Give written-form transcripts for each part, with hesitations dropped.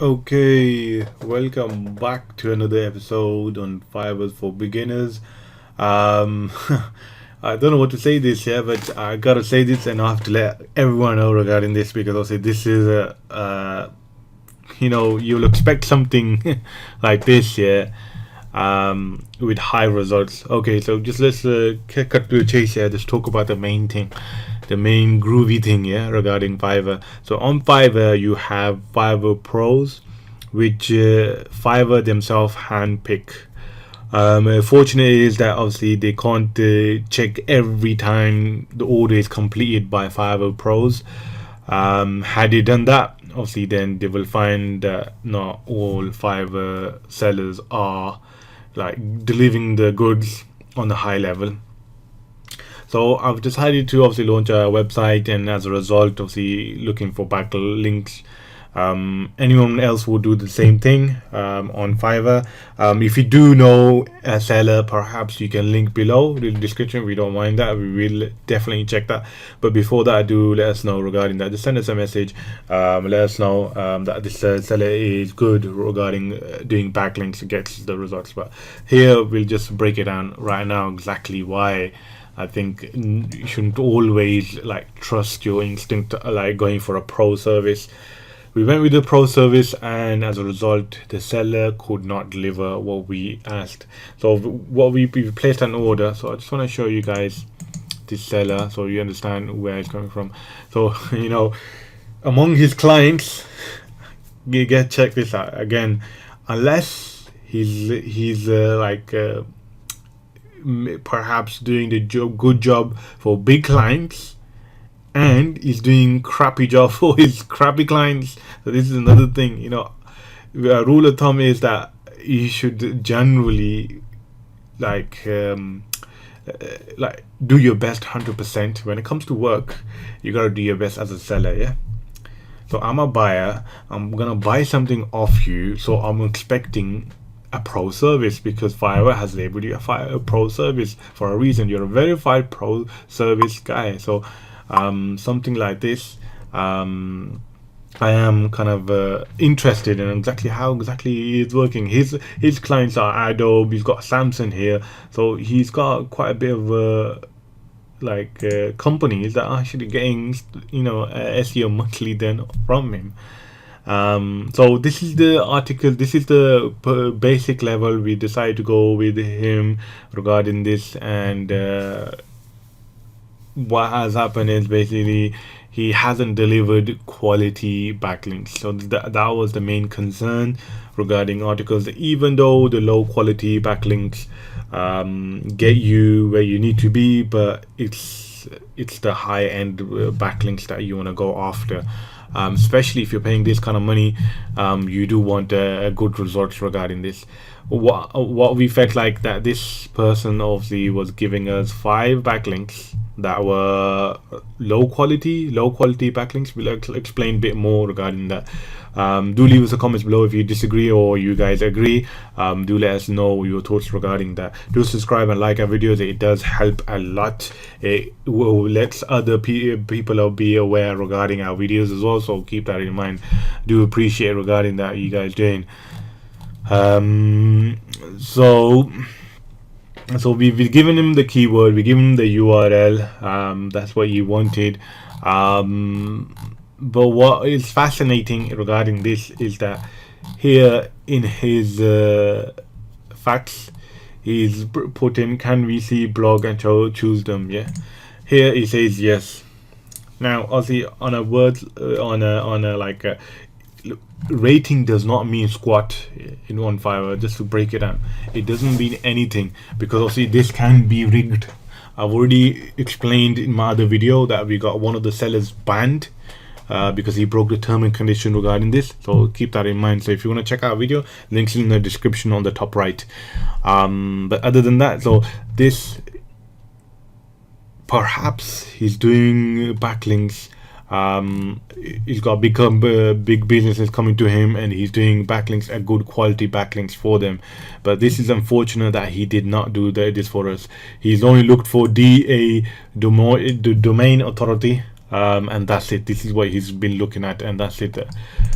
Okay, welcome back to another episode on Fiverr for Beginners. Um, I don't know what to say this year, but I gotta say this, and I have to let everyone know regarding this because obviously this is you'll expect something like this here, with high results. Okay, so just let's cut to the chase here. Just talk about the main thing, the main groovy thing, yeah, regarding Fiverr. So on Fiverr, you have Fiverr Pros, which Fiverr themselves handpick. Fortunate is that obviously they can't check every time the order is completed by Fiverr Pros. Had they done that, obviously, then they will find that not all Fiverr sellers are like delivering the goods on a high level. So I've decided to obviously launch a website, and as a result, obviously looking for backlinks. Anyone else will do the same thing on Fiverr. If you do know a seller, perhaps you can link below the description. We don't mind that. We will definitely check that. But before that, do let us know regarding that. Just send us a message. Let us know that this seller is good regarding doing backlinks to get the results. But here we'll just break it down right now exactly why I think you shouldn't always like trust your instinct, like going for a pro service. We went with the pro service, and as a result, the seller could not deliver what we asked. So what we placed an order. So I just want to show you guys this seller so you understand where it's coming from. So among his clients, you get check this out again. Unless he's perhaps doing the good job for big clients, and he's doing crappy job for his crappy clients. So this is another thing. A rule of thumb is that you should generally like do your best 100%. When it comes to work, you gotta do your best as a seller. Yeah. So I'm a buyer. I'm gonna buy something off you. So I'm expecting a pro service because Fiverr has labeled you a pro service for a reason. You're a verified pro service guy. So something like this, I am kind of interested in exactly how exactly it's working. His clients are Adobe. He's got Samsung here, so he's got quite a bit of companies that are actually getting SEO monthly then from him. So this is the article. This is the basic level. We decided to go with him regarding this, and what has happened is basically he hasn't delivered quality backlinks. So that was the main concern regarding articles. Even though the low quality backlinks get you where you need to be, but it's the high end backlinks that you want to go after. Especially if you're paying this kind of money, you do want a good results regarding this. What we felt like that this person obviously was giving us 5 backlinks that were low quality backlinks. We'll explain a bit more regarding that. Do leave us a comments below if you disagree or you guys agree. Do let us know your thoughts regarding that. Do subscribe and like our videos. It does help a lot. It will let other people be aware regarding our videos as well, so keep that in mind. Do appreciate regarding that you guys doing. So we've given him the keyword, we give him the URL. That's what he wanted. But what is fascinating regarding this is that here in his facts, he's put in, can we see blog and choose them? Yeah. Here he says yes. Now, obviously, on a word, on a like a rating does not mean squat in one Fiverr. Just to break it down, it doesn't mean anything because obviously this can be rigged. I've already explained in my other video that we got one of the sellers banned because he broke the term and condition regarding this. So keep that in mind. So if you want to check out our video, links in the description on the top right. But other than that, so this perhaps he's doing backlinks. He's got big businesses coming to him, and he's doing backlinks, a good quality backlinks for them. But this is unfortunate that he did not do this for us. He's only looked for the domain authority, and that's it. This is what he's been looking at, and that's it.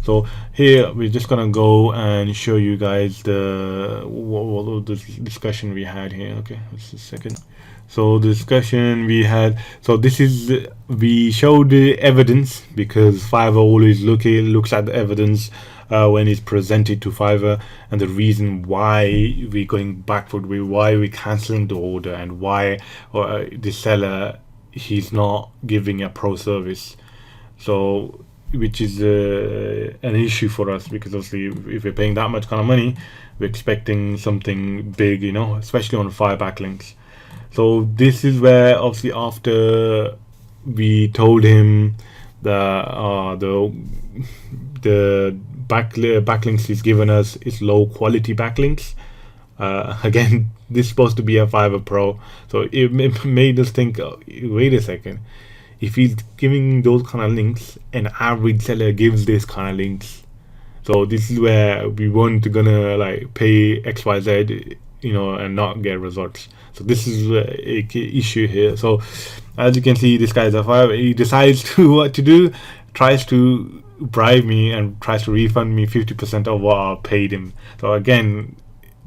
So So here we're just gonna go and show you guys the discussion we had here. Okay, just a second. So the discussion we had, so this is, we showed the evidence, because Fiverr always looks at the evidence when it's presented to Fiverr, and the reason why we're going backward, why we're canceling the order, and why the seller, he's not giving a pro service. So which is an issue for us, because obviously if we're paying that much kind of money, we're expecting something big, you know, especially on Fiverr backlinks. So this is where obviously after we told him the backlinks he's given us is low quality backlinks. Again, this is supposed to be a Fiverr Pro, so it made us think, wait a second, if he's giving those kind of links, an average seller gives this kind of links. So this is where we weren't gonna like pay XYZ, you know, and not get results. So this is a key issue here. So as you can see, this guy's a Fiverr. He decides to what to do, tries to bribe me and tries to refund me 50% of what I paid him. So again,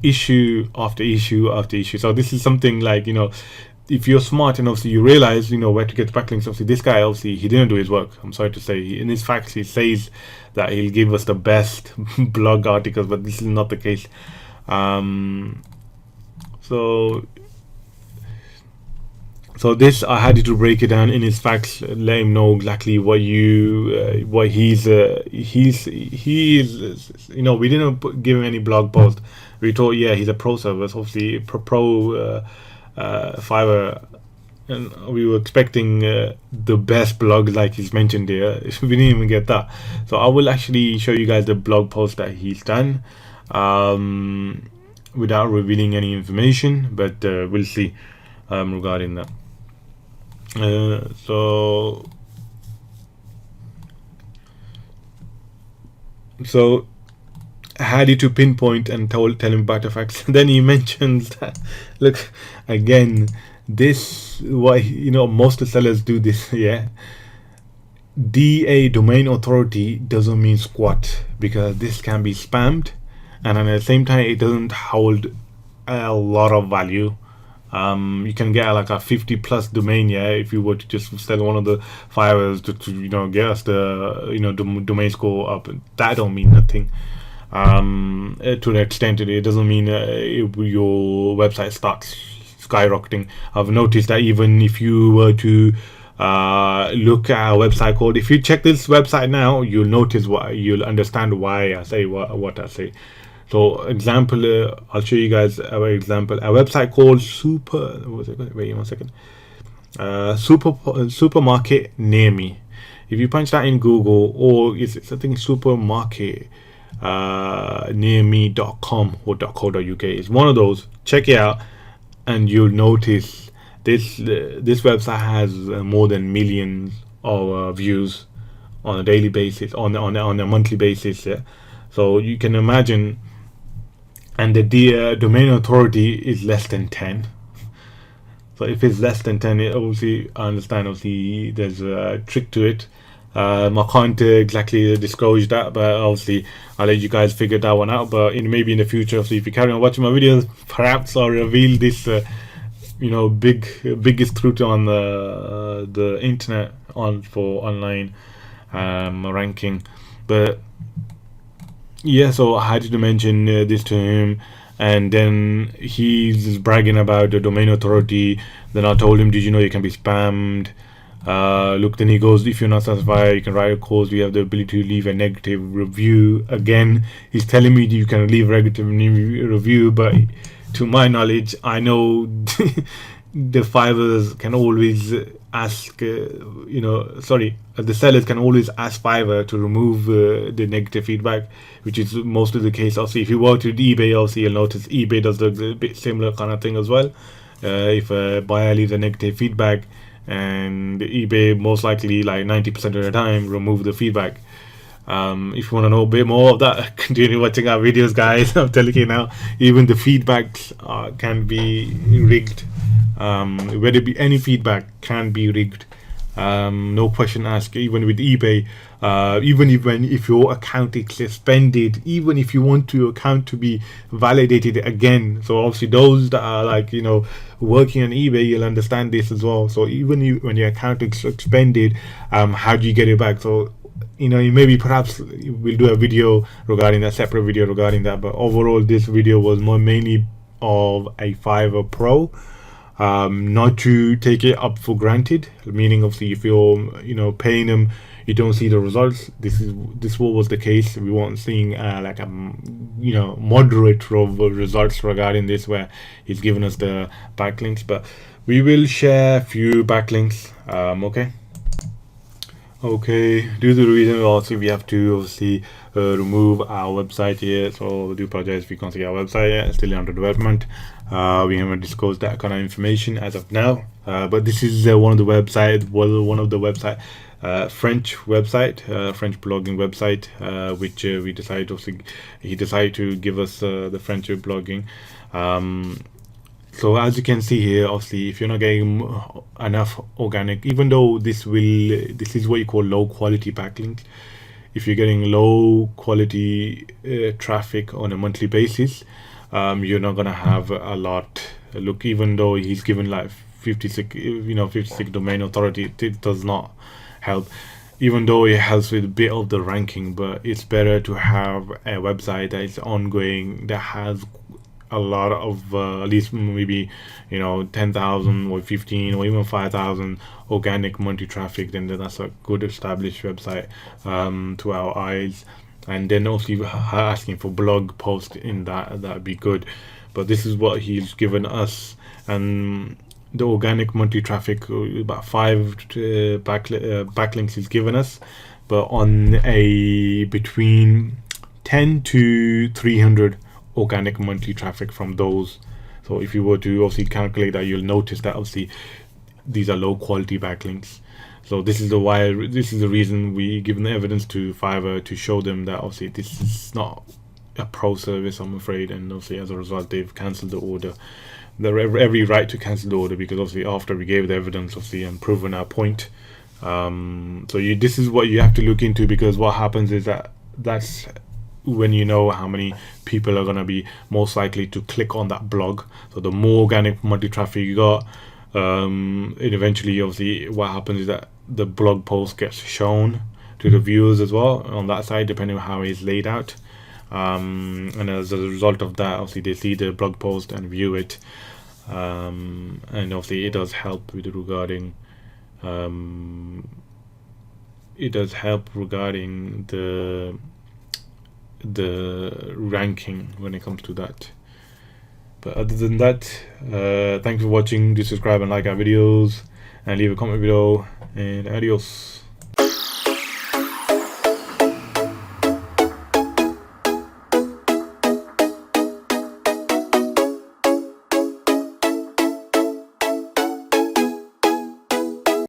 issue after issue after issue. So this is something like, you know, if you're smart and obviously you realize, you know, where to get the backlinks. Obviously this guy, obviously he didn't do his work, I'm sorry to say. In his facts he says that he'll give us the best blog articles, but this is not the case. So this, I had to break it down in his facts, let him know exactly what he's you know, we didn't give him any blog post. We thought, yeah, he's a pro service, obviously pro Fiverr, and we were expecting the best blog like he's mentioned here. We didn't even get that. So I will actually show you guys the blog post that he's done, without revealing any information, but we'll see regarding that. So had you to pinpoint and tell him about the facts. Then he mentions that, look, again, this, why, you know, most of the sellers do this, yeah. DA, domain authority, doesn't mean squat, because this can be spammed, and at the same time it doesn't hold a lot of value. You can get like a 50+ domain, yeah, if you were to just sell one of the Fiverrs to you know, get us the, you know, domain score up. That don't mean nothing. To the extent it doesn't mean your website starts skyrocketing. I've noticed that even if you were to look at a website called, if you check this website now, you'll notice you'll understand why I say what I say. So example, I'll show you guys our example. A website called supermarket near me. If you punch that in Google, or it's I think supermarket nearme.com or .co.uk, it's one of those. Check it out and you'll notice this website has more than millions of views on a daily basis, on a monthly basis, yeah. So you can imagine, and the domain authority is less than 10. So if it's less than 10, it obviously, I understand, obviously there's a trick to it. I can't exactly disclose that, but obviously I'll let you guys figure that one out. But maybe in the future, obviously, if you carry on watching my videos, perhaps I'll reveal this you know, biggest truth on the internet for online ranking. But yeah, so I had to mention this to him, and then he's bragging about the domain authority. Then I told him, did you know you can be spammed? Look, then he goes, if you're not satisfied, you can write a course. We have the ability to leave a negative review. Again, he's telling me you can leave a negative review, but to my knowledge, I know the Fiverrs can always ask, you know, the sellers can always ask Fiverr to remove the negative feedback, which is mostly the case. Obviously, if you work with eBay, also you'll notice eBay does a bit similar kind of thing as well. If a buyer leaves a negative feedback, and eBay most likely, like 90% of the time, remove the feedback. If you want to know a bit more of that, continue watching our videos, guys. I'm telling you now, even the feedbacks can be rigged. Whether it be any feedback can be rigged. No question asked. Even with eBay, even if your account is suspended, even if you want your account to be validated again. So obviously those that are like, working on eBay, you'll understand this as well. So even when your account is suspended, how do you get it back? So maybe perhaps we'll do a video regarding that, separate video regarding that. But overall, this video was more mainly of a Fiverr Pro. Not to take it up for granted, meaning obviously if you're paying them, you don't see the results. This what was the case. We weren't seeing like a moderate of results regarding this, where he's given us the backlinks. But we will share a few backlinks. Okay, due to the reason also we have to obviously remove our website here. So do apologize if you can't see our website yet, it's still under development. We haven't disclosed that kind of information as of now. But this is one of the website, French website, French blogging website, which we decided also, he decided to give us the French blogging. So as you can see here, obviously, if you're not getting enough organic, even though this is what you call low quality backlinks. If you're getting low quality traffic on a monthly basis, you're not gonna have a lot. Look, even though he's given like 56 domain authority, it does not help. Even though it helps with a bit of the ranking, but it's better to have a website that is ongoing, that has a lot of at least maybe 10,000 or 15 or even 5,000 organic monthly traffic. Then that's a good established website to our eyes. And then also asking for blog post in that'd be good. But this is what he's given us, and the organic monthly traffic, about 5 backlinks he's given us, but on a between 10 to 300 organic monthly traffic from those. So if you were to obviously calculate that, you'll notice that obviously these are low quality backlinks. So this is the reason we given the evidence to Fiverr to show them that obviously this is not a pro service, I'm afraid, and obviously as a result they've cancelled the order. They're every right to cancel the order, because obviously after we gave the evidence obviously and proven our point. This is what you have to look into, because what happens is that's when you know how many people are going to be most likely to click on that blog. So the more organic monthly traffic you got, and eventually obviously what happens is that the blog post gets shown to the viewers as well on that side, depending on how it's laid out. And as a result of that, obviously they see the blog post and view it. And obviously it does help with regarding the ranking when it comes to that. But other than that, thanks for watching. Do subscribe and like our videos, and leave a comment below, and adios.